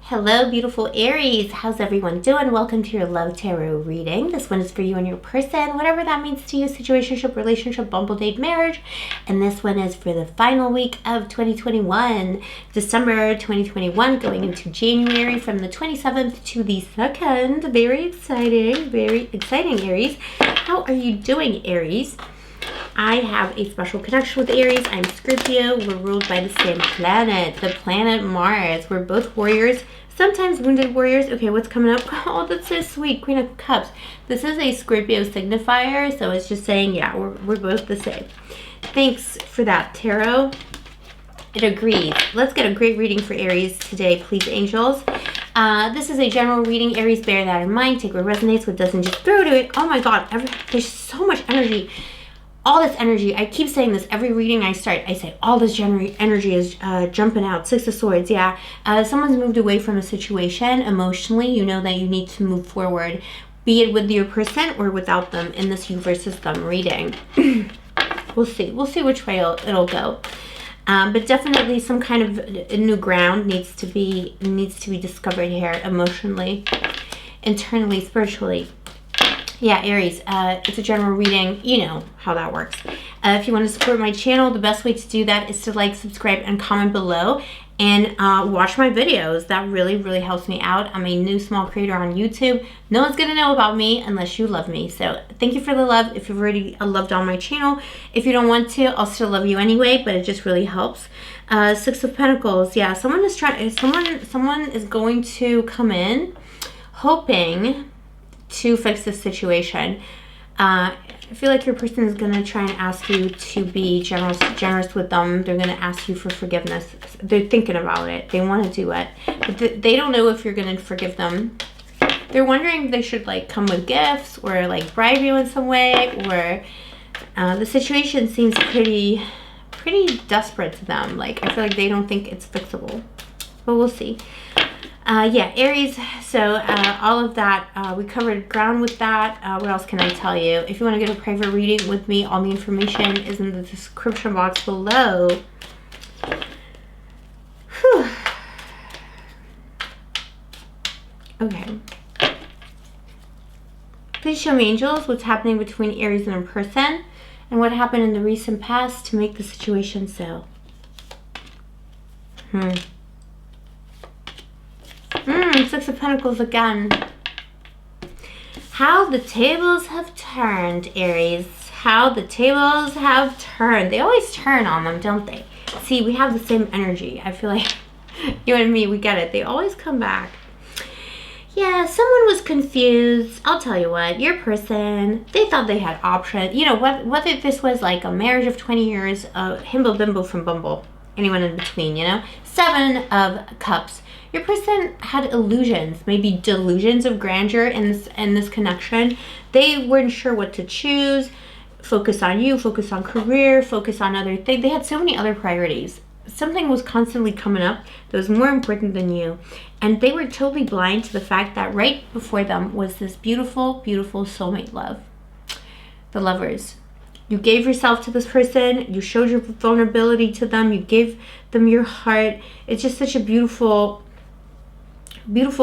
Hello, beautiful Aries. How's everyone doing? Welcome to your Love Tarot reading. This one is for you and your person, whatever that means to you, situationship, relationship, bumble date, marriage. And this one is for the final week of 2021, December 2021, going into January from the 27th to the 2nd. Very exciting, Aries. How are you doing, Aries? I have a special connection with Aries. I'm Scorpio. We're ruled by the same planet, the planet Mars. We're both warriors, sometimes wounded warriors. Okay, what's coming up? Oh, that's so sweet. Queen of Cups. This is a Scorpio signifier, so it's just saying, yeah, we're both the same. Thanks for that, Tarot. It agrees. Let's get a great reading for Aries today, please, angels. This is a general reading. Aries, bear that in mind. Take what resonates, what doesn't, just throw to it. Oh my God, there's so much energy. All this energy, I keep saying this every reading I start, I say all this energy is jumping out. Six of Swords, yeah. Someone's moved away from a situation emotionally. You know that you need to move forward, be it with your person or without them in this you versus them reading. We'll see which way it'll go. But definitely some kind of new ground needs to be discovered here emotionally, internally, spiritually. Yeah, Aries, it's a general reading. You know how that works. If you want to support my channel, the best way to do that is to like, subscribe, and comment below. And watch my videos. That really, really helps me out. I'm a new small creator on YouTube. No one's going to know about me unless you love me. So thank you for the love. If you've already loved on my channel. If you don't want to, I'll still love you anyway, but it just really helps. Six of Pentacles. Yeah, someone is going to come in hoping to fix this situation. I feel like your person is going to try and ask you to be generous with them. They're going to ask you for forgiveness. They're thinking about it. They want to do it. But they don't know if you're going to forgive them. They're wondering if they should like come with gifts or like bribe you in some way, or the situation seems pretty desperate to them. Like I feel like they don't think it's fixable. But we'll see. Yeah, Aries, so all of that, we covered ground with that. What else can I tell you? If you want to get a private reading with me, all the information is in the description box below. Whew. Okay. Please show me, angels, what's happening between Aries and a person, and what happened in the recent past to make the situation so. Six of Pentacles again. How the tables have turned, Aries. How the tables have turned. They always turn on them, don't they? See, we have the same energy. I feel like you and me, we get it. They always come back. Yeah, someone was confused. I'll tell you what, your person, they thought they had options. You know, whether this was like a marriage of 20 years, himbo bimbo from Bumble, anyone in between, you know? Seven of Cups. Your person had illusions, maybe delusions of grandeur in this connection. They weren't sure what to choose. Focus on you, focus on career, focus on other things. They had so many other priorities. Something was constantly coming up that was more important than you. And they were totally blind to the fact that right before them was this beautiful, beautiful soulmate love. The Lovers. You gave yourself to this person. You showed your vulnerability to them. You gave them your heart. It's just such a beautiful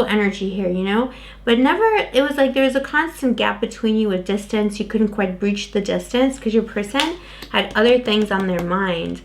energy here, you know. But never, it was like there was a constant gap between you, a distance. You couldn't quite breach the distance because your person had other things on their mind.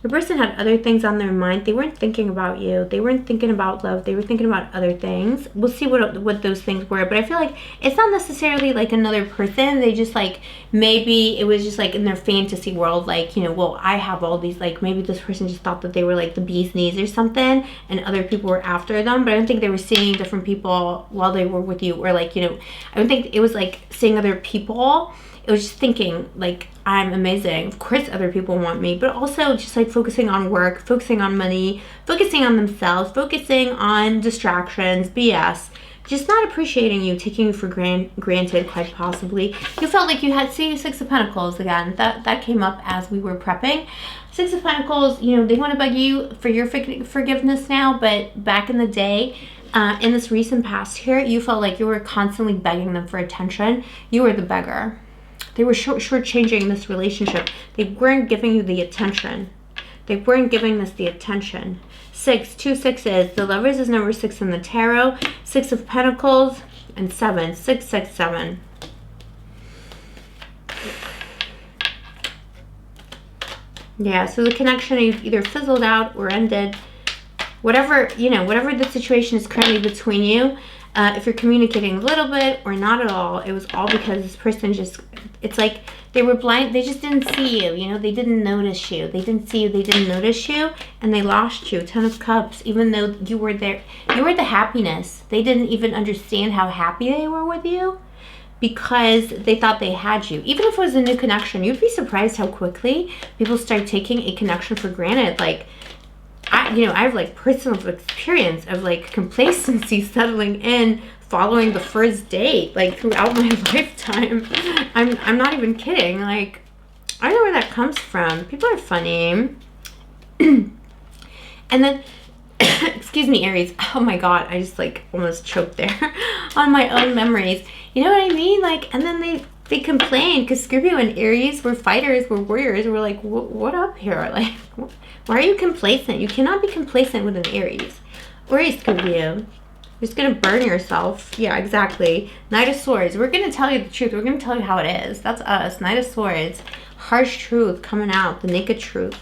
Your person had other things on their mind. They weren't thinking about you. They weren't thinking about love. They were thinking about other things. We'll see what those things were. But I feel like it's not necessarily like another person. They just like, maybe it was just like in their fantasy world, like, you know, well, I have all these, like maybe this person just thought that they were like the bee's knees or something and other people were after them. But I don't think they were seeing different people while they were with you, or like, you know, I don't think it was like seeing other people. It was just thinking like, I'm amazing. Of course other people want me, but also just like focusing on work, focusing on money, focusing on themselves, focusing on distractions, BS. Just not appreciating you, taking you for granted, quite possibly. You felt like you had, see, Six of Pentacles again. That came up as we were prepping. Six of Pentacles, you know, they want to beg you for your forgiveness now, but back in the day, in this recent past here, you felt like you were constantly begging them for attention. You were the beggar. They were shortchanging this relationship. They weren't giving you the attention. They weren't giving this the attention. 6, 2 sixes. The Lovers is number 6 in the tarot. 6 of Pentacles and 7. 6, 6, 7. Yeah, so the connection either fizzled out or ended. Whatever, you know, whatever the situation is currently between you, if you're communicating a little bit or not at all, it was all because this person just, it's like they were blind. They just didn't see you, you know, they didn't notice you. They didn't see you, they didn't notice you, and they lost you. 10 of Cups, even though you were there, you were the happiness. They didn't even understand how happy they were with you because they thought they had you. Even if it was a new connection, you'd be surprised how quickly people start taking a connection for granted. Like, I have like personal experience of like complacency settling in following the first date, like throughout my lifetime. I'm not even kidding. Like, I don't know where that comes from. People are funny. And then, excuse me, Aries. Oh my God, I just like almost choked there on my own memories. You know what I mean? Like, and then they complain because Scorpio and Aries, we're fighters, we're warriors. We're like, what up here? Like, why are you complacent? You cannot be complacent with an Aries. Or a Scorpio. You're just going to burn yourself. Yeah, exactly. Knight of Swords. We're going to tell you the truth. We're going to tell you how it is. That's us. Knight of Swords. Harsh truth coming out. The naked truth.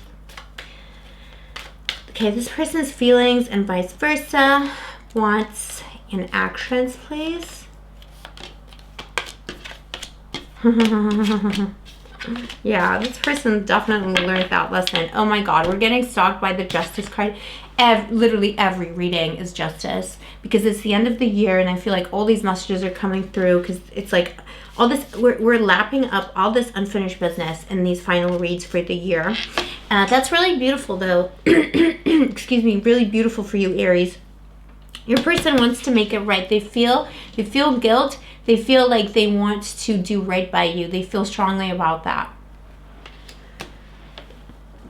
Okay, this person's feelings and vice versa. Wants and actions, please. Yeah, this person definitely learned that lesson. Oh my God, we're getting stalked by the Justice card. Literally every reading is Justice because it's the end of the year, and I feel like all these messages are coming through because it's like all this, we're lapping up all this unfinished business in these final reads for the year. That's really beautiful though. Excuse me, really beautiful for you, Aries. Your person wants to make it right. They feel guilt. They feel like they want to do right by you. They feel strongly about that.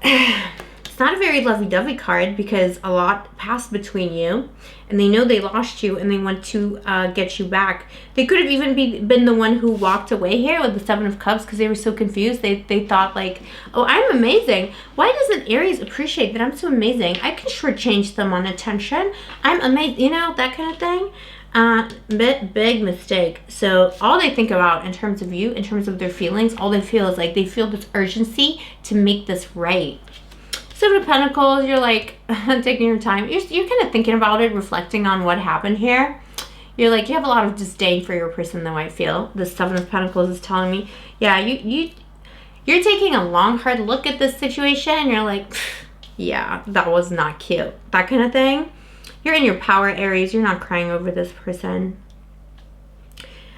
It's not a very lovey-dovey card because a lot passed between you and they know they lost you and they want to get you back. They could have even been the one who walked away here with the 7 of Cups because they were so confused. They thought like, oh, I'm amazing. Why doesn't Aries appreciate that I'm so amazing? I can shortchange them on attention. I'm amazing, you know, that kind of thing. Big mistake. So all they think about in terms of you, in terms of their feelings, all they feel is like they feel this urgency to make this right. 7 of Pentacles, you're like taking your time. You're kind of thinking about it, reflecting on what happened here. You're like, you have a lot of disdain for your person though, I feel. The 7 of Pentacles is telling me, yeah, you're taking a long, hard look at this situation and you're like, yeah, that was not cute. That kind of thing. You're in your power, Aries. You're not crying over this person.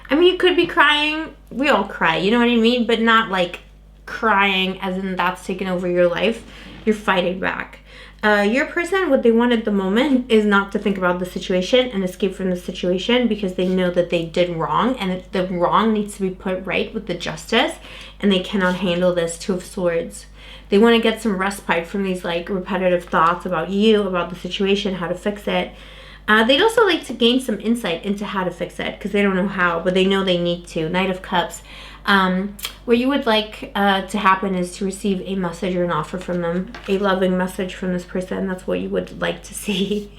I mean, you could be crying. We all cry, you know what I mean? But not like crying as in that's taken over your life. You're fighting back. Your person, what they want at the moment is not to think about the situation and escape from the situation because they know that they did wrong and the wrong needs to be put right with the Justice and they cannot handle this 2 of Swords. They want to get some respite from these like repetitive thoughts about you, about the situation, how to fix it. They'd also like to gain some insight into how to fix it because they don't know how, but they know they need to. Knight of Cups. What you would like to happen is to receive a message or an offer from them, a loving message from this person. That's what you would like to see.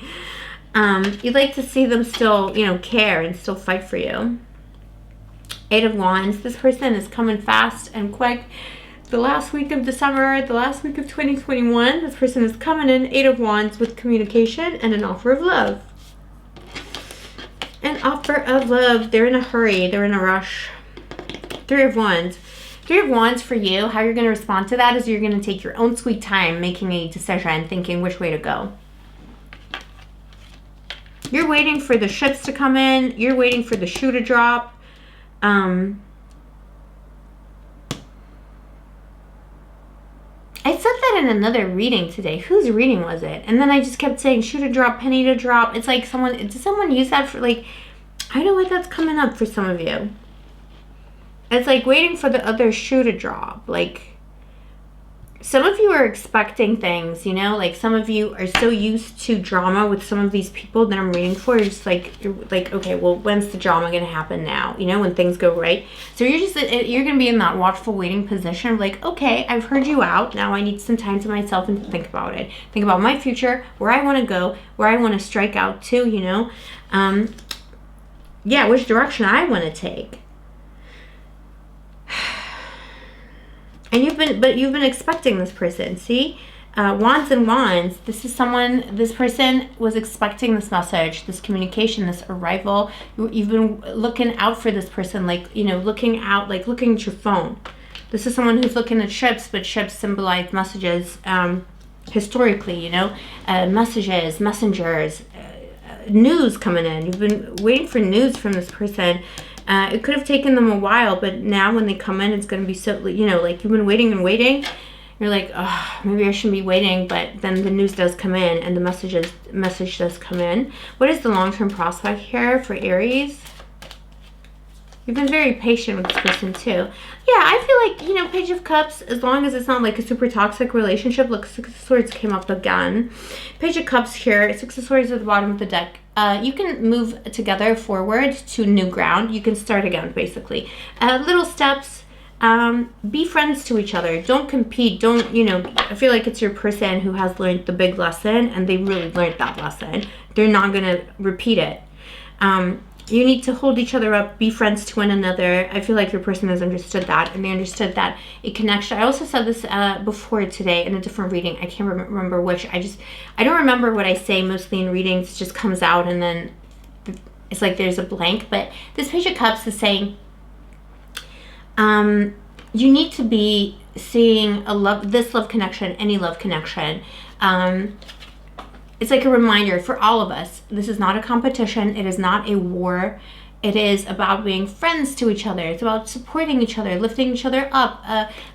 You'd like to see them still, you know, care and still fight for you. 8 of Wands. This person is coming fast and quick. The last week of December, the last week of 2021, this person is coming in. 8 of Wands with communication and an offer of love. An offer of love. They're in a hurry. They're in a rush. 3 of Wands. 3 of Wands for you, how you're going to respond to that is you're going to take your own sweet time making a decision, thinking which way to go. You're waiting for the ships to come in. You're waiting for the shoe to drop. I said that in another reading today. Whose reading was it? And then I just kept saying shoe to drop, penny to drop. It's like did someone use that for like, I know what that's coming up for some of you. It's like waiting for the other shoe to drop. Like, some of you are expecting things, you know, like some of you are so used to drama with some of these people that I'm reading for. You're just like, okay, well, when's the drama going to happen now? You know, when things go right. So you're going to be in that watchful waiting position of like, okay, I've heard you out. Now I need some time to myself and think about it. Think about my future, where I want to go, where I want to strike out to, you know. Yeah, which direction I want to take. And you've been expecting this person. See, wands and wands. This is someone. This person was expecting this message, this communication, this arrival. You've been looking out for this person, like, you know, looking out, like looking at your phone. This is someone who's looking at ships, but ships symbolize messages historically. You know, messages, messengers, news coming in. You've been waiting for news from this person. It could have taken them a while, but now when they come in, it's going to be so, you know, like you've been waiting and waiting. You're like, oh, maybe I shouldn't be waiting, but then the news does come in and the message does come in. What is the long-term prospect here for Aries? You've been very patient with this person too. Yeah, I feel like, you know, Page of Cups, as long as it's not like a super toxic relationship. Look, Six of Swords came up again. Page of Cups here, Six of Swords at the bottom of the deck. You can move together forward to new ground. You can start again, basically. Little steps. Be friends to each other. Don't compete. Don't, you know, I feel like it's your person who has learned the big lesson and they really learned that lesson. They're not going to repeat it. You need to hold each other up, be friends to one another. I feel like your person has understood that, and they understood that a connection. I also said this before today in a different reading. I can't remember which. I don't remember what I say mostly in readings. It just comes out, and then it's like there's a blank. But this Page of Cups is saying you need to be seeing this love connection, any love connection. It's like a reminder for all of us. This is not a competition. It is not a war. It is about being friends to each other. It's about supporting each other, lifting each other up.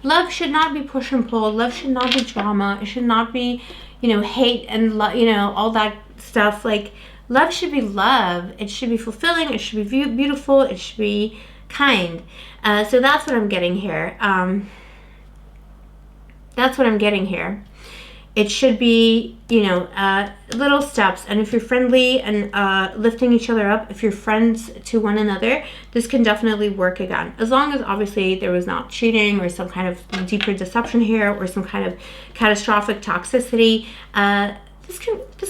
Love should not be push and pull. Love should not be drama. It should not be, you know, hate and, you know, all that stuff. Like, love should be love. It should be fulfilling. It should be beautiful. It should be kind. So that's what I'm getting here. That's what I'm getting here. It should be, you know, little steps. And if you're friendly and lifting each other up, if you're friends to one another, this can definitely work again. As long as, obviously, there was not cheating or some kind of deeper deception here or some kind of catastrophic toxicity. This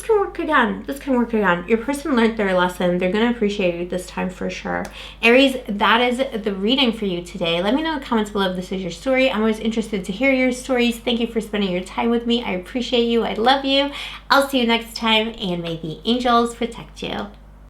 can work again. This can work again. Your person learned their lesson. They're going to appreciate you this time for sure. Aries, that is the reading for you today. Let me know in the comments below if this is your story. I'm always interested to hear your stories. Thank you for spending your time with me. I appreciate you. I love you. I'll see you next time, and may the angels protect you.